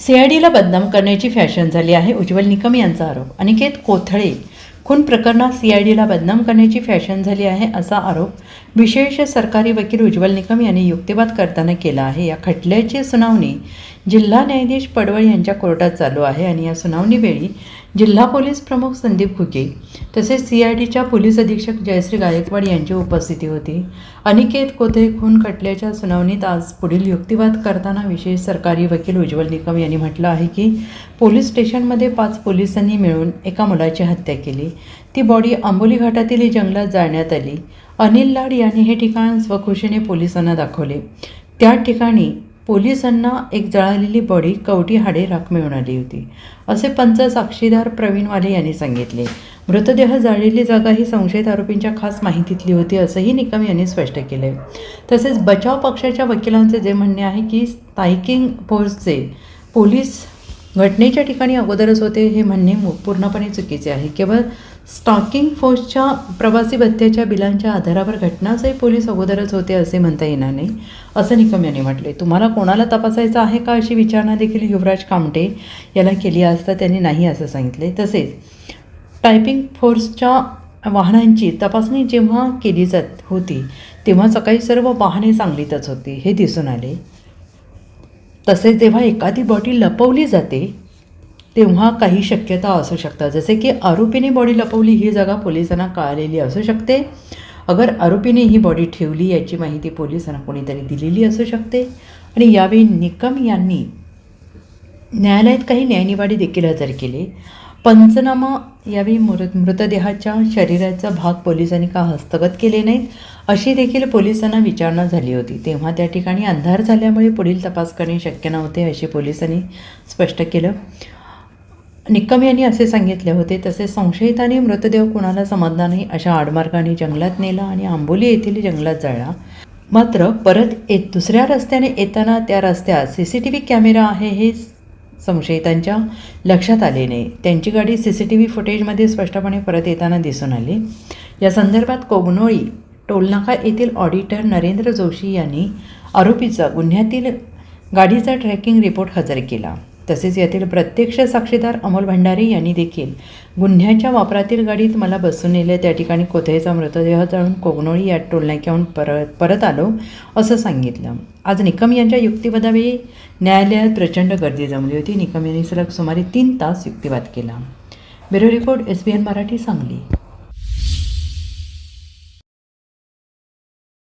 सीआयडीला बदनाम करण्याची फॅशन झाली आहे, उज्ज्वल निकम यांचा आरोप. अनिकेत कोथळे खून प्रकरणात सीआयडीला बदनाम करण्याची फॅशन झाली आहे असा आरोप विशेष सरकारी वकील उज्ज्वल निकम यांनी युक्तिवाद करताना केला आहे. या खटल्याची सुनावणी जिल्हा न्यायाधीश पडवळ यांच्या कोर्टात चालू आहे आणि या सुनावणीवेळी जिल्हा पोलीस प्रमुख संदीप घुगे तसेच सीआयडीच्या पोलीस अधीक्षक जयश्री गायकवाड यांची उपस्थिती होती. अनिकेत कोथळे खून खटल्याच्या सुनावणीत आज पुढील युक्तिवाद करताना विशेष सरकारी वकील उज्ज्वल निकम यांनी म्हटलं आहे की पोलीस स्टेशनमध्ये 5 पोलिसांनी मिळून एका मुलाची हत्या केली. ती बॉडी आंबोली घाटातील जंगलात जाळण्यात आली. अनिल लाड यांनी हे ठिकाण स्वखुशीने पोलिसांना दाखवले. त्या ठिकाणी पोलिसांना एक जळालेली बॉडी, कवटी हाडे राख मिळून आली होती असे पंच साक्षीदार प्रवीण वाले यांनी सांगितले. मृतदेह जाळलेली जागा ही संशयित आरोपींच्या खास माहितीतली होती असंही निकम यांनी स्पष्ट केले. तसेच बचाव पक्षाच्या वकिलांचे जे म्हणणे आहे की स्ट्रायकिंग फोर्सचे पोलीस घटनेच्या ठिकाणी अगोदरच होते, हे म्हणणे पूर्णपणे चुकीचे आहे. केवळ स्टॉकिंग फोर्सच्या प्रवासी भत्त्याच्या बिलांच्या आधारावर घटनास्थळी पोलीस अगोदरच होते असे म्हणता येणार नाही असं निकम यांनी म्हटले. तुम्हाला कोणाला तपासायचं आहे का अशी विचारणा देखील युवराज कामटे याला केली असता त्यांनी नाही असं सांगितले. तसेच टायपिंग फोर्सच्या वाहनांची तपासणी जेव्हा केली जात होती तेव्हा सकाळी सर्व वाहने चांगलीतच होती हे दिसून आले. तसेच जेव्हा एखादी बॉडी लपवली जाते तेव्हा काही शक्यता असू शकतात, जसे की आरोपीने बॉडी लपवली ही जागा पोलिसांना कळालेली असू शकते. अगर आरोपीने ही बॉडी ठेवली याची माहिती पोलिसांना कोणीतरी दिलेली असू शकते. आणि यावेळी निकम यांनी न्यायालयात काही न्यायनिवाडे देखील हजर केले. पंचनामा यावेळी मृतदेहाच्या शरीराचा भाग पोलिसांनी का हस्तगत केले नाहीत अशी देखील पोलिसांना विचारणा झाली होती. तेव्हा त्या ठिकाणी अंधार झाल्यामुळे पुढील तपास करणे शक्य नव्हते असे पोलिसांनी स्पष्ट केलं. निकम यांनी असे सांगितले होते. तसेच संशयितांनी मृतदेह कुणाला समजला नाही अशा आडमार्गाने जंगलात नेला आणि आंबोली येथील जंगलात जाळला. मात्र परत दुसऱ्या रस्त्याने येताना त्या रस्त्यात CCTV कॅमेरा आहे हे संशयितांच्या लक्षात आले नाही. त्यांची गाडी CCTV फुटेजमध्ये स्पष्टपणे परत येताना दिसून आली. या संदर्भात कोगनोळी टोलनाका येथील ऑडिटर नरेंद्र जोशी यांनी आरोपीचा गुन्ह्यातील गाडीचा ट्रॅकिंग रिपोर्ट हजर केला. तसेच यातील प्रत्यक्ष साक्षीदार अमोल भंडारी यांनी देखील गुन्ह्याच्या वापरातील गाडीत मला बसून नेले, त्या ठिकाणी कोथळेचा मृतदेह जाळून कोगनोळी या टोलनाक्याहून परत आलो असं सांगितलं. आज निकम यांच्या युक्तिवादावेळी न्यायालयात प्रचंड गर्दी जमली होती. निकम यांनी सलग सुमारे 3 तास युक्तिवाद केला. Bureau report SBN Marathi, Sangli.